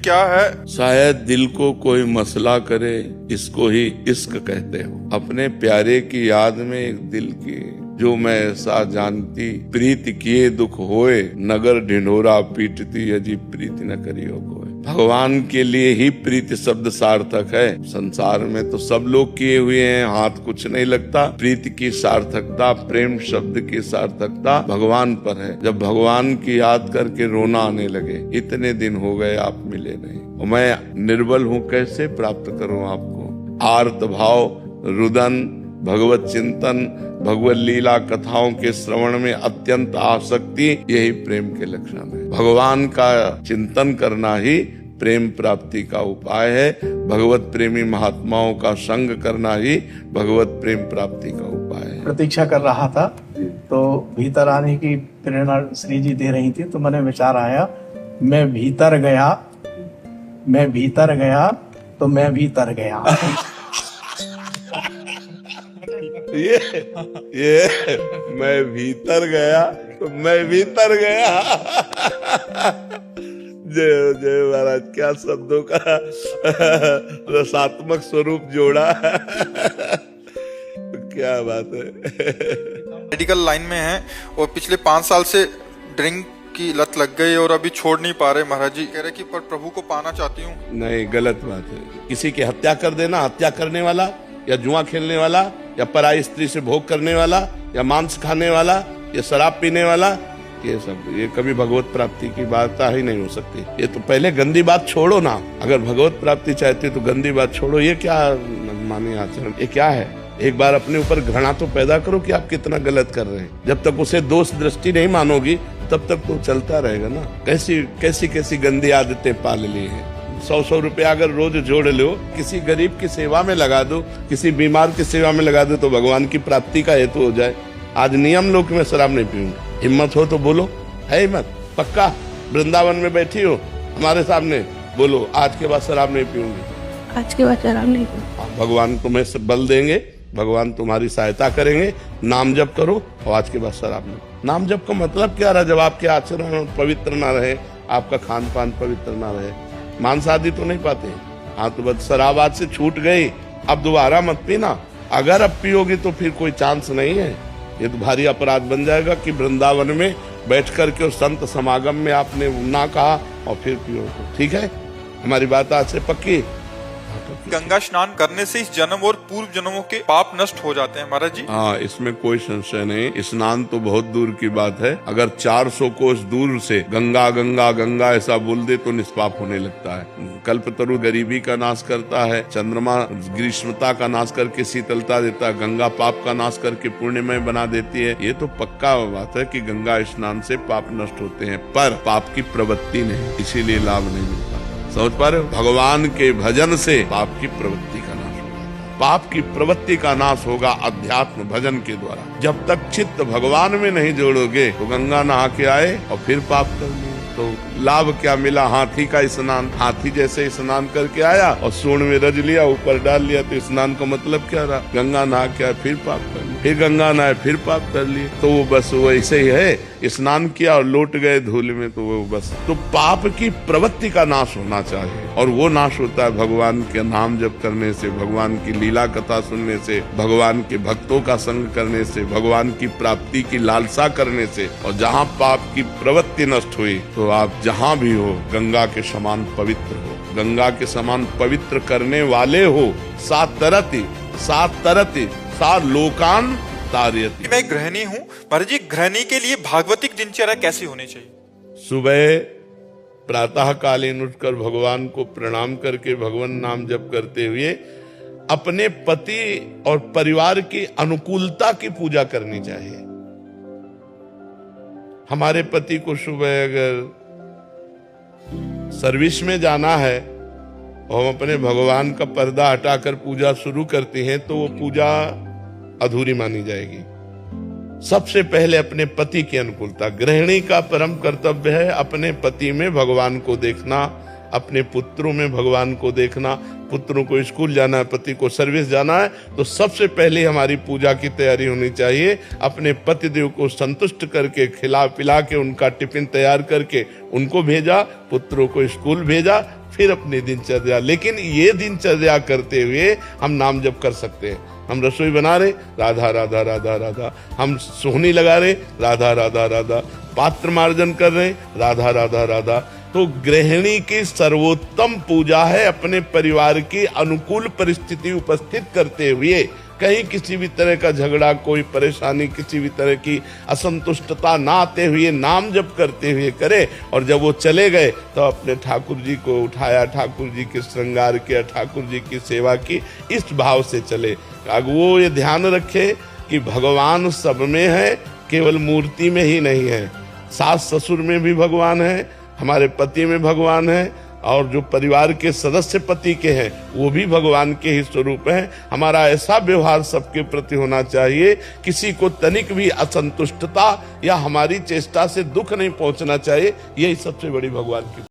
क्या है? शायद दिल को कोई मसला करे, इसको ही इश्क कहते हो। अपने प्यारे की याद में एक दिल की जो मैं ऐसा जानती, प्रीत किए दुख होए, नगर ढिंढोरा पीटती, अजीब प्रीति न करियो कोई। भगवान के लिए ही प्रीति शब्द सार्थक है। संसार में तो सब लोग किए हुए हैं, हाथ कुछ नहीं लगता। प्रीति की सार्थकता, प्रेम शब्द की सार्थकता भगवान पर है। जब भगवान की याद करके रोना आने लगे, इतने दिन हो गए आप मिले नहीं, और मैं निर्बल हूँ, कैसे प्राप्त करूँ आपको। आर्त भाव, रुदन, भगवत चिंतन, भगवत लीला कथाओं के श्रवण में अत्यंत आसक्ति, यही प्रेम के लक्षण है। भगवान का चिंतन करना ही प्रेम प्राप्ति का उपाय है। भगवत प्रेमी महात्माओं का संग करना ही भगवत प्रेम प्राप्ति का उपाय है। प्रतीक्षा कर रहा था तो भीतर आने की प्रेरणा श्री जी दे रही थी, तो मैंने विचार आया, मैं भीतर गया तो मैं भी तर गया। ये मैं भीतर गया तो मैं भी तर गया। जय जय महाराज, क्या शब्दों का रसात्मक स्वरूप जोड़ा। क्या बात है। मेडिकल लाइन में है और पिछले 5 साल से ड्रिंक की लत लग गई और अभी छोड़ नहीं पा रहे। महाराज जी कह रहे कि पर प्रभु को पाना चाहती हूँ। नहीं, गलत बात है। किसी की हत्या कर देना, हत्या करने वाला या जुआ खेलने वाला या पराई स्त्री से भोग करने वाला या मांस खाने वाला या शराब पीने वाला, ये कभी भगवत प्राप्ति की बात ही नहीं हो सकती। ये तो पहले गंदी बात छोड़ो ना। अगर भगवत प्राप्ति चाहते हो तो गंदी बात छोड़ो। ये क्या माने आचरण, ये क्या है। एक बार अपने ऊपर घृणा तो पैदा करो कि आप कितना गलत कर रहे हैं। जब तक उसे दोष दृष्टि नहीं मानोगी तब तक तो चलता रहेगा ना। कैसी गंदी आदतें पाल ली है। 100 रुपया अगर रोज जोड़ लो, किसी गरीब की सेवा में लगा दो, किसी बीमार की सेवा में लगा दो, तो भगवान की प्राप्ति का हेतु हो जाए। आज नियम लो कि मैं शराब नहीं पीऊंगा। हिम्मत हो तो बोलो, है हिम्मत? पक्का वृंदावन में बैठी हो हमारे सामने, बोलो आज के बाद शराब नहीं पीऊंगी। आज के बाद शराब नहीं पीऊंगी। भगवान तुम्हें बल देंगे, भगवान तुम्हारी सहायता करेंगे। नाम जप करो और आज के बाद शराब नहीं। नाम जप का मतलब क्या रहा? जब आपके आचरण पवित्र ना रहे, आपका खान पान पवित्र ना रहे, मांस आदि तो नहीं पाते। हाँ तो बस शराब आज से छूट गई, अब दोबारा मत पीना। अगर अब पियोगी तो फिर कोई चांस नहीं है। ये तो भारी अपराध बन जाएगा कि वृंदावन में बैठ करके उस संत समागम में आपने ना कहा और फिर पियो। ठीक है, हमारी बात आज से पक्की। गंगा स्नान करने से इस जन्म और पूर्व जन्मों के पाप नष्ट हो जाते हैं महाराज जी। हाँ, इसमें कोई संशय नहीं। स्नान तो बहुत दूर की बात है। अगर 400 कोस दूर से गंगा गंगा गंगा ऐसा बोल दे तो निष्पाप होने लगता है। कल्पतरु गरीबी का नाश करता है, चंद्रमा ग्रीष्मता का नाश करके शीतलता देता है, गंगा पाप का नाश करके पुण्यमय बना देती है। ये तो पक्का बात है कि गंगा स्नान से पाप नष्ट होते हैं, पर पाप की प्रवृत्ति नहीं, इसीलिए लाभ नहीं मिलता। समझ पा रहे हो? भगवान के भजन से पाप की प्रवृत्ति का नाश होगा। पाप की प्रवृत्ति का नाश होगा अध्यात्म भजन के द्वारा। जब तक चित्त भगवान में नहीं जोड़ोगे तो गंगा नहा के आए और फिर पाप कर लिए तो लाभ क्या मिला? हाथी का स्नान, हाथी जैसे स्नान करके आया और सूंड में रज लिया, ऊपर डाल लिया, तो स्नान का मतलब क्या रहा? गंगा नहा के आए फिर पाप कर लिए, फिर गंगा नहाए फिर पाप कर लिए। तो वो बस वैसे ही है, स्नान किया और लौट गए धूल में, तो वो बस। तो पाप की प्रवृत्ति का नाश होना चाहिए, और वो नाश होता है भगवान के नाम जप करने से, भगवान की लीला कथा सुनने से, भगवान के भक्तों का संग करने से, भगवान की प्राप्ति की लालसा करने से। और जहाँ पाप की प्रवृत्ति नष्ट हुई तो आप जहाँ भी हो गंगा के समान पवित्र हो, गंगा के समान पवित्र करने वाले हो। सात लोकान तारयति। मैं गृहिणी हूँ महाराज जी, गृहिणी के लिए भागवतिक दिनचर्या कैसी होनी चाहिए? सुबह प्रातः कालीन उठकर भगवान को प्रणाम करके भगवान नाम जप करते हुए अपने पति और परिवार की अनुकूलता की पूजा करनी चाहिए। हमारे पति को सुबह अगर सर्विस में जाना है और हम अपने भगवान का पर्दा हटाकर पूजा शुरू करते हैं तो वो पूजा अधूरी मानी जाएगी। सबसे पहले अपने पति की अनुकूलता। गृहिणी का परम कर्तव्य है अपने पति में भगवान को देखना, अपने पुत्रों में भगवान को देखना। पुत्रों को स्कूल जाना है, पति को सर्विस जाना है, तो सबसे पहले हमारी पूजा की तैयारी होनी चाहिए। अपने पतिदेव को संतुष्ट करके, खिला पिला के, उनका टिफिन तैयार करके उनको भेजा, पुत्रों को स्कूल भेजा, फिर अपनी दिनचर्या। लेकिन ये दिनचर्या करते हुए हम नाम जप कर सकते हैं। हम रसोई बना रहे, राधा राधा राधा राधा, हम सोहनी लगा रहे, राधा राधा राधा, पात्र मार्जन कर रहे, राधा राधा राधा। तो गृहिणी की सर्वोत्तम पूजा है अपने परिवार की अनुकूल परिस्थिति उपस्थित करते हुए कहीं किसी भी तरह का झगड़ा, कोई परेशानी, किसी भी तरह की असंतुष्टता ना आते हुए नाम जप करते हुए करे। और जब वो चले गए तो अपने ठाकुर जी को उठाया, ठाकुर जी के श्रृंगार किया, ठाकुर जी की सेवा की, इस भाव से चले। अब वो ये ध्यान रखे कि भगवान सब में है, केवल मूर्ति में ही नहीं है। सास ससुर में भी भगवान है, हमारे पति में भगवान है, और जो परिवार के सदस्य पति के हैं वो भी भगवान के ही स्वरूप हैं। हमारा ऐसा व्यवहार सबके प्रति होना चाहिए, किसी को तनिक भी असंतुष्टता या हमारी चेष्टा से दुख नहीं पहुंचना चाहिए। यही सबसे बड़ी भगवान की